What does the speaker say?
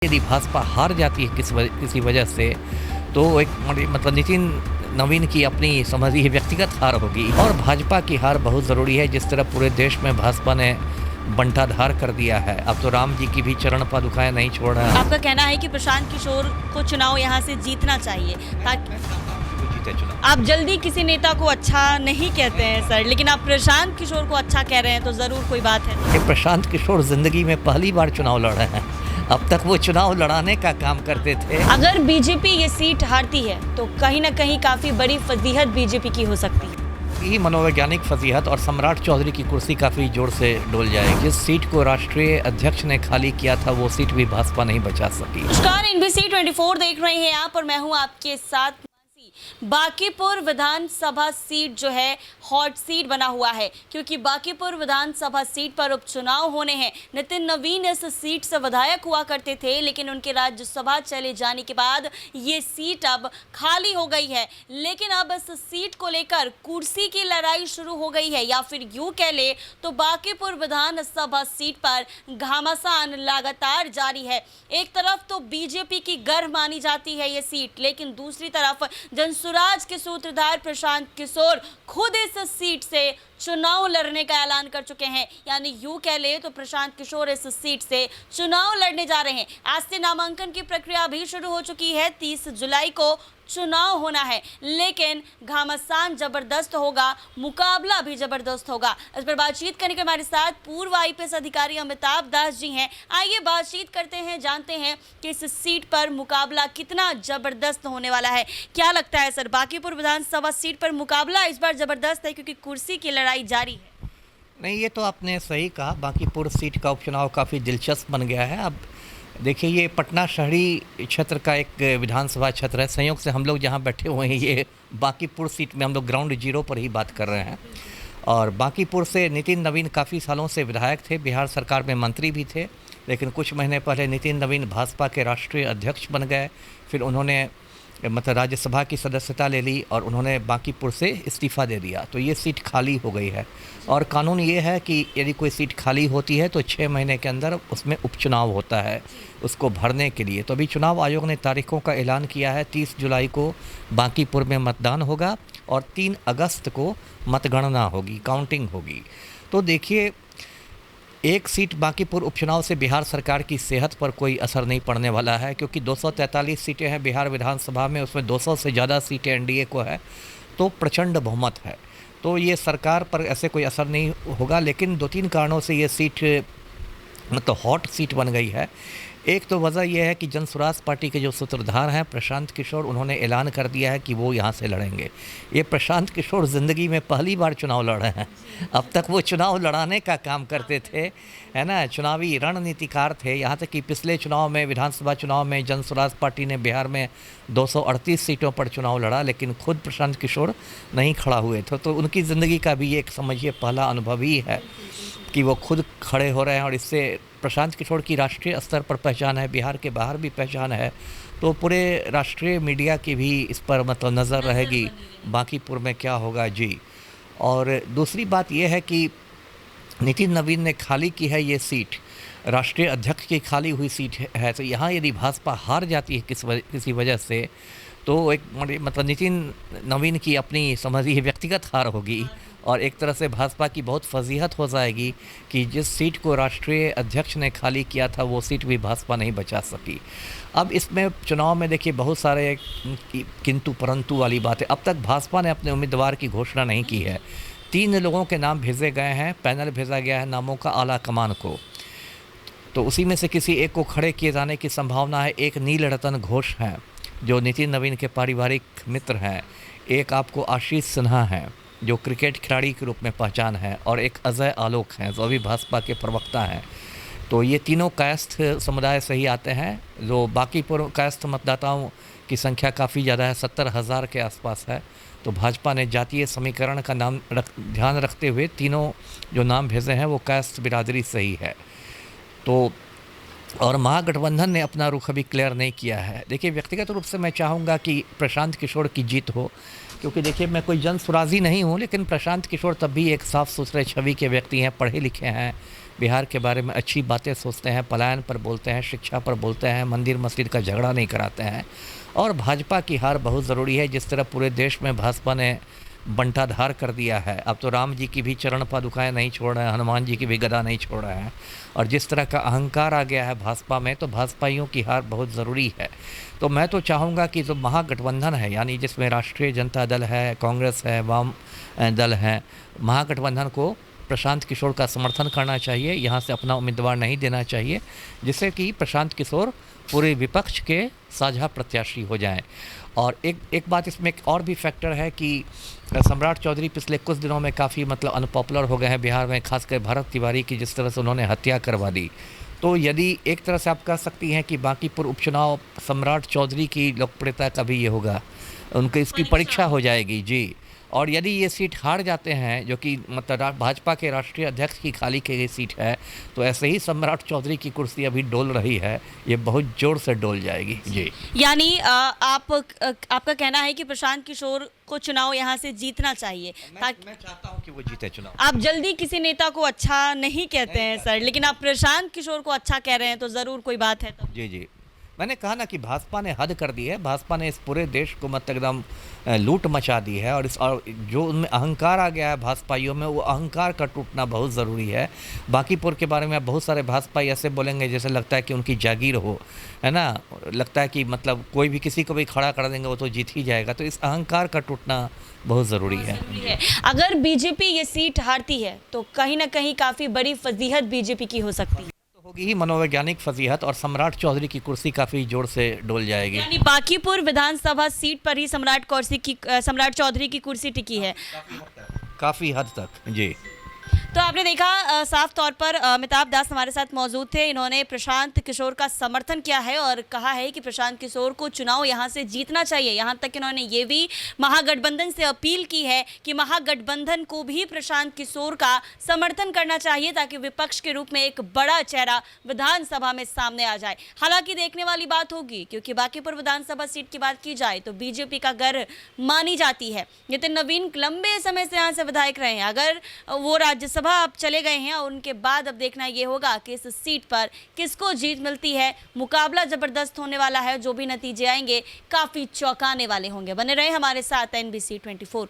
यदि भाजपा हार जाती है किसी वजह से तो एक मतलब नितिन नवीन की अपनी समझिए व्यक्तिगत हार होगी और भाजपा की हार बहुत ज़रूरी है। जिस तरह पूरे देश में भाजपा ने बंटाधार कर दिया है, अब तो राम जी की भी चरण पादुकाएं नहीं छोड़ रहा है। आपका कहना है कि प्रशांत किशोर को चुनाव यहाँ से जीतना चाहिए ताकि जीते चुनाव। आप जल्दी किसी नेता को अच्छा नहीं कहते हैं सर, लेकिन आप प्रशांत किशोर को अच्छा कह रहे हैं तो ज़रूर कोई बात है। ये प्रशांत किशोर जिंदगी में पहली बार चुनाव लड़ रहे हैं, अब तक वो चुनाव लड़ाने का काम करते थे। अगर बीजेपी ये सीट हारती है तो कहीं ना कहीं काफ़ी बड़ी फजीहत बीजेपी की हो सकती है। ये मनोवैज्ञानिक फजीहत और सम्राट चौधरी की कुर्सी काफ़ी जोर से डोल जाएगी। जिस सीट को राष्ट्रीय अध्यक्ष ने खाली किया था वो सीट भी भाजपा नहीं बचा सकी। नमस्कार, NBC 24 देख रहे हैं आप और मैं हूं आपके साथ। बांकीपुर विधानसभा सीट जो है हॉट सीट बना हुआ है क्योंकि बांकीपुर विधानसभा सीट पर उपचुनाव होने हैं। नितिन नवीन इस सीट से विधायक हुआ करते थे, लेकिन उनके राज्यसभा चले जाने के बाद ये सीट अब खाली हो गई है। लेकिन अब इस सीट को लेकर कुर्सी की लड़ाई शुरू हो गई है, या फिर यूं कह ले तो बांकीपुर विधानसभा सीट पर घमासान लगातार जारी है। एक तरफ तो बीजेपी की गर्व मानी जाती है ये सीट, लेकिन दूसरी तरफ जनसुराज के सूत्रधार प्रशांत किशोर खुद इस सीट से चुनाव लड़ने का ऐलान कर चुके हैं। यानी यूं कह ले तो प्रशांत किशोर इस सीट से चुनाव लड़ने जा रहे हैं। आज से नामांकन की प्रक्रिया भी शुरू हो चुकी है। 30 जुलाई को चुनाव होना है, लेकिन घमासान जबरदस्त होगा, मुकाबला भी जबरदस्त होगा। इस पर बातचीत करने के हमारे साथ पूर्व IPS अधिकारी अमिताभ दास जी हैं। आइए बातचीत करते हैं, जानते हैं कि इस सीट पर मुकाबला कितना जबरदस्त होने वाला है। क्या लगता है सर, बांकीपुर विधानसभा सीट पर मुकाबला इस बार जबरदस्त है क्योंकि कुर्सी की लड़ाई जारी है? नहीं, ये तो आपने सही कहा, बांकीपुर सीट का उपचुनाव काफ़ी दिलचस्प बन गया है। अब देखिए, ये पटना शहरी क्षेत्र का एक विधानसभा क्षेत्र है। संयोग से हम लोग जहाँ बैठे हुए हैं ये बांकीपुर सीट में हम लोग ग्राउंड जीरो पर ही बात कर रहे हैं। और बांकीपुर से नितिन नवीन काफ़ी सालों से विधायक थे, बिहार सरकार में मंत्री भी थे, लेकिन कुछ महीने पहले नितिन नवीन भाजपा के राष्ट्रीय अध्यक्ष बन गए। फिर उन्होंने मतलब राज्यसभा की सदस्यता ले ली और उन्होंने बांकीपुर से इस्तीफ़ा दे दिया, तो ये सीट खाली हो गई है। और कानून ये है कि यदि कोई सीट खाली होती है तो 6 महीने के अंदर उसमें उपचुनाव होता है उसको भरने के लिए। तो अभी चुनाव आयोग ने तारीखों का ऐलान किया है। 30 जुलाई को बांकीपुर में मतदान होगा और 3 अगस्त को मतगणना होगी, काउंटिंग होगी। तो देखिए, एक सीट बांकीपुर उपचुनाव से बिहार सरकार की सेहत पर कोई असर नहीं पड़ने वाला है, क्योंकि 243 सीटें हैं बिहार विधानसभा में, उसमें 200 से ज़्यादा सीटें NDA को है, तो प्रचंड बहुमत है। तो ये सरकार पर ऐसे कोई असर नहीं होगा। लेकिन 2-3 कारणों से ये सीट मतलब हॉट सीट बन गई है। एक तो वजह यह है कि जनसुराज पार्टी के जो सूत्रधार हैं प्रशांत किशोर, उन्होंने ऐलान कर दिया है कि वो यहाँ से लड़ेंगे। ये प्रशांत किशोर ज़िंदगी में पहली बार चुनाव लड़ रहे हैं, अब तक वो चुनाव लड़ाने का काम करते थे, है ना, चुनावी रणनीतिकार थे। यहाँ तक कि पिछले चुनाव में, विधानसभा चुनाव में जनसुराज पार्टी ने बिहार में 238 सीटों पर चुनाव लड़ा, लेकिन खुद प्रशांत किशोर नहीं खड़ा हुए थे। तो उनकी ज़िंदगी का भी एक समझिए पहला अनुभव ही है कि वो खुद खड़े हो रहे हैं। और इससे प्रशांत किशोर की राष्ट्रीय स्तर पर पहचान है, बिहार के बाहर भी पहचान है, तो पूरे राष्ट्रीय मीडिया की भी इस पर मतलब नज़र रहेगी बांकीपुर में क्या होगा जी। और दूसरी बात यह है कि नितिन नवीन ने खाली की है ये सीट, राष्ट्रीय अध्यक्ष की खाली हुई सीट है। तो यहाँ यदि भाजपा हार जाती है किसी वजह से तो एक मतलब नितिन नवीन की अपनी समझिए व्यक्तिगत हार होगी और एक तरह से भाजपा की बहुत फजीहत हो जाएगी कि जिस सीट को राष्ट्रीय अध्यक्ष ने खाली किया था वो सीट भी भाजपा नहीं बचा सकी। अब इसमें चुनाव में देखिए बहुत सारे किंतु परंतु वाली बात है। अब तक भाजपा ने अपने उम्मीदवार की घोषणा नहीं की है। 3 लोगों के नाम भेजे गए हैं, पैनल भेजा गया है नामों का आला कमान को, तो उसी में से किसी एक को खड़े किए जाने की संभावना है। एक नीलरतन घोष हैं जो नितिन नवीन के पारिवारिक मित्र हैं, एक आपको आशीष सिन्हा हैं जो क्रिकेट खिलाड़ी के रूप में पहचान है, और एक अजय आलोक हैं जो अभी भाजपा के प्रवक्ता हैं। तो ये तीनों कायस्थ समुदाय से ही आते हैं। जो बांकीपुर कायस्थ मतदाताओं की संख्या काफ़ी ज़्यादा है, 70,000 के आसपास है। तो भाजपा ने जातीय समीकरण का ध्यान रखते हुए तीनों जो नाम भेजे हैं वो कायस्थ बिरादरी से ही है। तो और महागठबंधन ने अपना रुख अभी क्लियर नहीं किया है। देखिए, व्यक्तिगत रूप से मैं चाहूँगा कि प्रशांत किशोर की जीत हो, क्योंकि देखिए मैं कोई जनसुराजी नहीं हूँ, लेकिन प्रशांत किशोर तब भी एक साफ़ सुथरे छवि के व्यक्ति हैं, पढ़े लिखे हैं, बिहार के बारे में अच्छी बातें सोचते हैं, पलायन पर बोलते हैं, शिक्षा पर बोलते हैं, मंदिर मस्जिद का झगड़ा नहीं कराते हैं। और भाजपा की हार बहुत ज़रूरी है। जिस तरह पूरे देश में भाजपा ने बंटाधार कर दिया है, अब तो राम जी की भी चरण पादुकाएं नहीं छोड़ रहे हैं, हनुमान जी की भी गदा नहीं छोड़ रहे हैं, और जिस तरह का अहंकार आ गया है भाजपा में, तो भाजपाइयों की हार बहुत ज़रूरी है। तो मैं तो चाहूँगा कि जो महागठबंधन है, यानी जिसमें राष्ट्रीय जनता दल है, कांग्रेस है, वाम दल है, महागठबंधन को प्रशांत किशोर का समर्थन करना चाहिए, यहाँ से अपना उम्मीदवार नहीं देना चाहिए, जिससे कि प्रशांत किशोर पूरे विपक्ष के साझा प्रत्याशी हो जाएं। और एक बात इसमें एक और भी फैक्टर है कि सम्राट चौधरी पिछले कुछ दिनों में काफ़ी मतलब अनपॉपुलर हो गए हैं बिहार में, खासकर भरत तिवारी की जिस तरह से उन्होंने हत्या करवा दी। तो यदि एक तरह से आप कह सकती हैं कि बांकीपुर उपचुनाव सम्राट चौधरी की लोकप्रियता का भी ये होगा, उनकी इसकी परीक्षा हो जाएगी जी। और यदि ये सीट हार जाते हैं, जो कि मतलब भाजपा के राष्ट्रीय अध्यक्ष की खाली की गई सीट है, तो ऐसे ही सम्राट चौधरी की कुर्सी अभी डोल रही है, ये बहुत ज़ोर से डोल जाएगी जी। यानी आपका कहना है कि प्रशांत किशोर को चुनाव यहाँ से जीतना चाहिए। मैं चाहता हूँ कि वो जीते चुनाव। आप जल्दी किसी नेता को अच्छा नहीं कहते हैं सर, लेकिन आप प्रशांत किशोर को अच्छा कह रहे हैं, तो ज़रूर कोई बात है। तो जी जी, मैंने कहा ना कि भाजपा ने हद कर दी है, भाजपा ने इस पूरे देश को मतलब एकदम लूट मचा दी है, और जो उनमें अहंकार आ गया है भाजपाइयों में, वो अहंकार का टूटना बहुत ज़रूरी है। बांकीपुर के बारे में बहुत सारे भाजपाई ऐसे बोलेंगे जैसे लगता है कि उनकी जागीर हो, है ना, लगता है कि मतलब कोई भी किसी को भी खड़ा कर देंगे वो तो जीत ही जाएगा। तो इस अहंकार का टूटना बहुत ज़रूरी है। अगर बीजेपी ये सीट हारती है तो कहीं ना कहीं काफ़ी बड़ी फजीहत बीजेपी की हो सकती है। होगी ही मनोवैज्ञानिक फजीहत, और सम्राट चौधरी की कुर्सी काफ़ी जोर से डोल जाएगी। यानी बांकीपुर विधानसभा सीट पर ही सम्राट चौधरी की कुर्सी टिकी है काफ़ी हद तक जी। तो आपने देखा साफ तौर पर अमिताभ दास हमारे साथ मौजूद थे। इन्होंने प्रशांत किशोर का समर्थन किया है और कहा है कि प्रशांत किशोर को चुनाव यहां से जीतना चाहिए। यहां तक इन्होंने ये भी महागठबंधन से अपील की है कि महागठबंधन को भी प्रशांत किशोर का समर्थन करना चाहिए, ताकि विपक्ष के रूप में एक बड़ा चेहरा विधानसभा में सामने आ जाए। हालांकि देखने वाली बात होगी, क्योंकि बांकीपुर विधानसभा सीट की बात की जाए तो बीजेपी का घर मानी जाती है। नितिन नवीन लंबे समय से यहाँ से विधायक रहे हैं, अगर वो राज्यसभा अब चले गए हैं, और उनके बाद अब देखना ये होगा कि इस सीट पर किसको जीत मिलती है। मुकाबला जबरदस्त होने वाला है, जो भी नतीजे आएंगे काफी चौंकाने वाले होंगे। बने रहे हमारे साथ NBC 24।